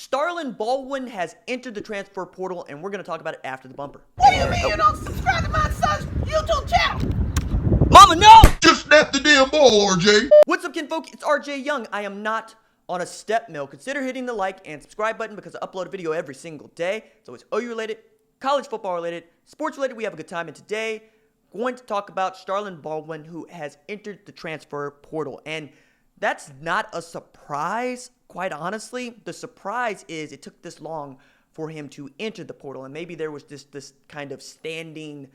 Starrland Baldwin has entered the transfer portal, and we're going to talk about it after the bumper. What do you mean you don't subscribe to my son's YouTube channel? Mama, no! Just snap the damn ball, RJ. What's up, kinfolk? It's RJ Young. I am not on a step mill. Consider hitting the like and subscribe button because I upload a video every single day. It's always OU related, college football related, sports related. We have a good time. And today, going to talk about Starrland Baldwin, who has entered the transfer portal. And that's not a surprise, quite honestly. The surprise is it took this long for him to enter the portal. And maybe there was this kind of standing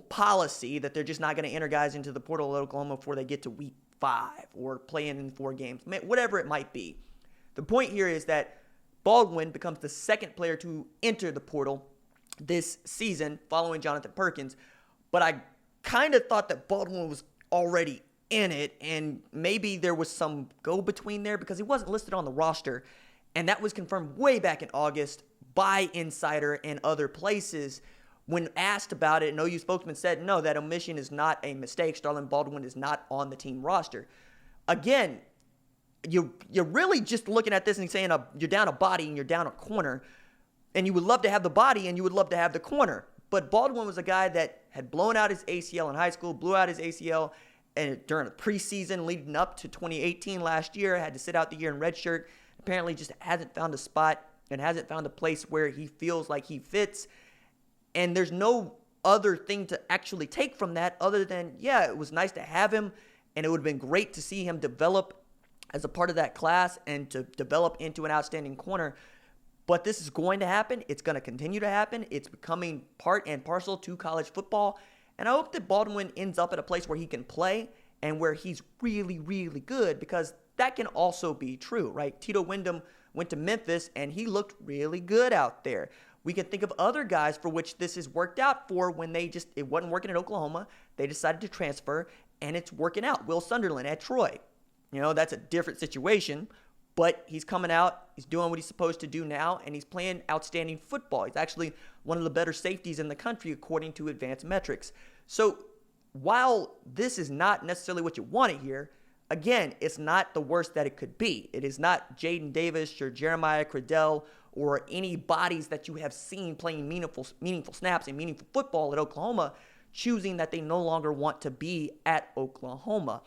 policy that they're just not going to enter guys into the portal at Oklahoma before they get to week 5 or playing in 4 games, whatever it might be. The point here is that Baldwin becomes the second player to enter the portal this season following Jonathan Perkins. But I kind of thought that Baldwin was already in it, and maybe there was some go-between there because he wasn't listed on the roster, and that was confirmed way back in August by Insider and other places. When asked about it, an OU spokesman said, no, that omission is not a mistake. Starrland Baldwin is not on the team roster. Again, you're really just looking at this and saying you're down a body and you're down a corner, and you would love to have the body and you would love to have the corner. But Baldwin was a guy that had blown out his ACL in high school, blew out his ACL and during a preseason leading up to 2018 last year, had to sit out the year in redshirt. Apparently just hasn't found a spot and hasn't found a place where he feels like he fits. And there's no other thing to actually take from that other than, yeah, it was nice to have him, and it would have been great to see him develop as a part of that class and to develop into an outstanding corner. But this is going to happen. It's going to continue to happen. It's becoming part and parcel to college football. And I hope that Baldwin ends up at a place where he can play and where he's really, really good, because that can also be true, right? Tito Wyndham went to Memphis, and he looked really good out there. We can think of other guys for which this has worked out for when it wasn't working at Oklahoma. They decided to transfer, and it's working out. Will Sunderland at Troy. That's a different situation, but he's coming out. He's doing what he's supposed to do now, and he's playing outstanding football. He's actually one of the better safeties in the country, according to advanced metrics. So while this is not necessarily what you want to hear, again, it's not the worst that it could be. It is not Jaden Davis or Jeremiah Cradell or any bodies that you have seen playing meaningful snaps and meaningful football at Oklahoma choosing that they no longer want to be at Oklahoma.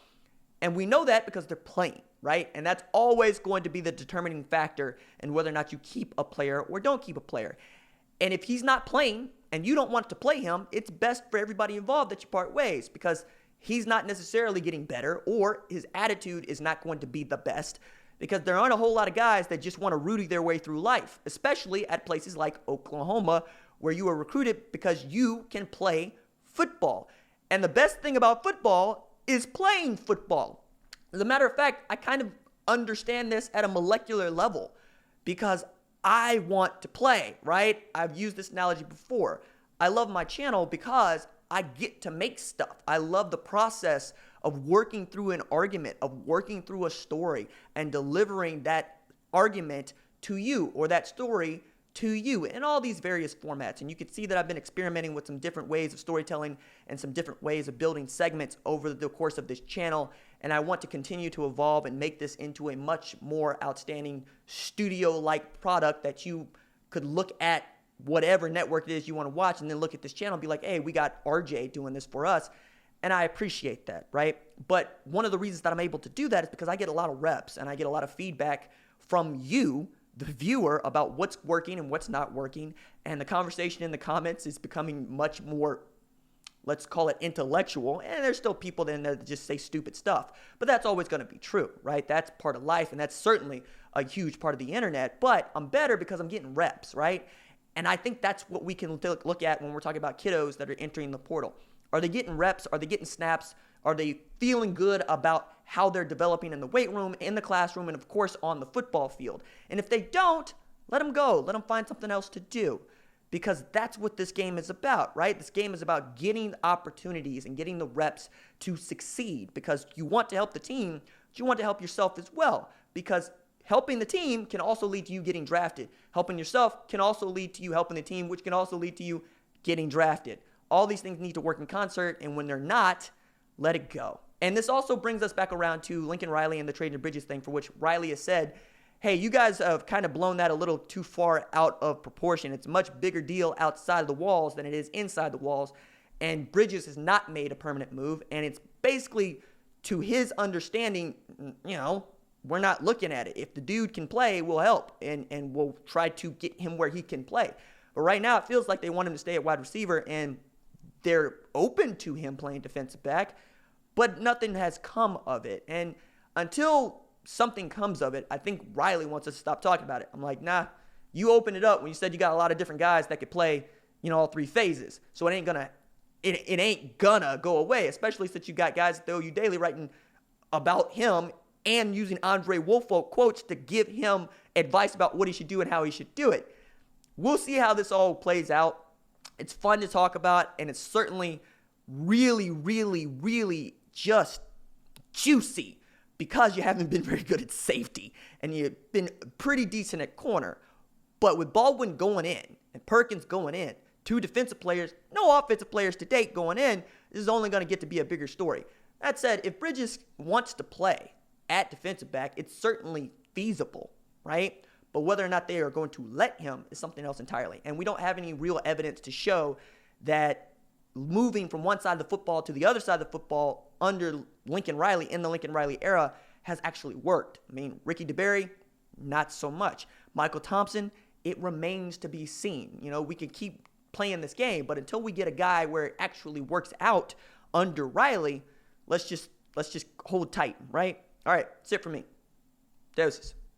And we know that because they're playing, right? And that's always going to be the determining factor in whether or not you keep a player or don't keep a player. And if he's not playing and you don't want to play him, it's best for everybody involved that you part ways, because he's not necessarily getting better, or his attitude is not going to be the best, because there aren't a whole lot of guys that just want to Rudy their way through life, especially at places like Oklahoma, where you are recruited because you can play football. And the best thing about football is playing football. As a matter of fact, I kind of understand this at a molecular level because I want to play, right? I've used this analogy before. I love my channel because I get to make stuff. I love the process of working through an argument, of working through a story and delivering that argument to you, or that story to you, in all these various formats. And you can see that I've been experimenting with some different ways of storytelling and some different ways of building segments over the course of this channel. And I want to continue to evolve and make this into a much more outstanding studio-like product that you could look at whatever network it is you want to watch and then look at this channel and be like, hey, we got RJ doing this for us. And I appreciate that, right? But one of the reasons that I'm able to do that is because I get a lot of reps and I get a lot of feedback from you, the viewer, about what's working and what's not working. And the conversation in the comments is becoming much more, let's call it, intellectual. And there's still people in there that just say stupid stuff. But that's always going to be true, right? That's part of life, and that's certainly a huge part of the internet. But I'm better because I'm getting reps, right? And I think that's what we can look at when we're talking about kiddos that are entering the portal. Are they getting reps? Are they getting snaps? Are they feeling good about how they're developing in the weight room, in the classroom, and of course on the football field? And if they don't, let them go. Let them find something else to do, because that's what this game is about, right? This game is about getting opportunities and getting the reps to succeed, because you want to help the team, but you want to help yourself as well, because helping the team can also lead to you getting drafted. Helping yourself can also lead to you helping the team, which can also lead to you getting drafted. All these things need to work in concert, and when they're not, let it go. And this also brings us back around to Lincoln Riley and the Trade and Bridges thing, for which Riley has said hey, you guys have kind of blown that a little too far out of proportion. It's a much bigger deal outside of the walls than it is inside the walls. And Bridges has not made a permanent move. And it's basically, to his understanding, we're not looking at it. If the dude can play, we'll help. And we'll try to get him where he can play. But right now, it feels like they want him to stay at wide receiver. And they're open to him playing defensive back. But nothing has come of it. And until something comes of it, I think Riley wants us to stop talking about it. I'm like, nah, you opened it up when you said you got a lot of different guys that could play, all three phases. So it ain't gonna go away, especially since you got guys that throw you daily writing about him and using Andre Woolfolk quotes to give him advice about what he should do and how he should do it. We'll see how this all plays out. It's fun to talk about, and it's certainly really, really, really just juicy because you haven't been very good at safety and you've been pretty decent at corner. But with Baldwin going in and Perkins going in, two defensive players, no offensive players to date going in, this is only going to get to be a bigger story. That said, if Bridges wants to play at defensive back, it's certainly feasible, right? But whether or not they are going to let him is something else entirely. And we don't have any real evidence to show that moving from one side of the football to the other side of the football under Lincoln Riley, in the Lincoln Riley era, has actually worked. I mean, Ricky DeBerry, not so much. Michael Thompson, it remains to be seen. We can keep playing this game, but until we get a guy where it actually works out under Riley, let's just hold tight, right? All right, that's it for me. Deuces.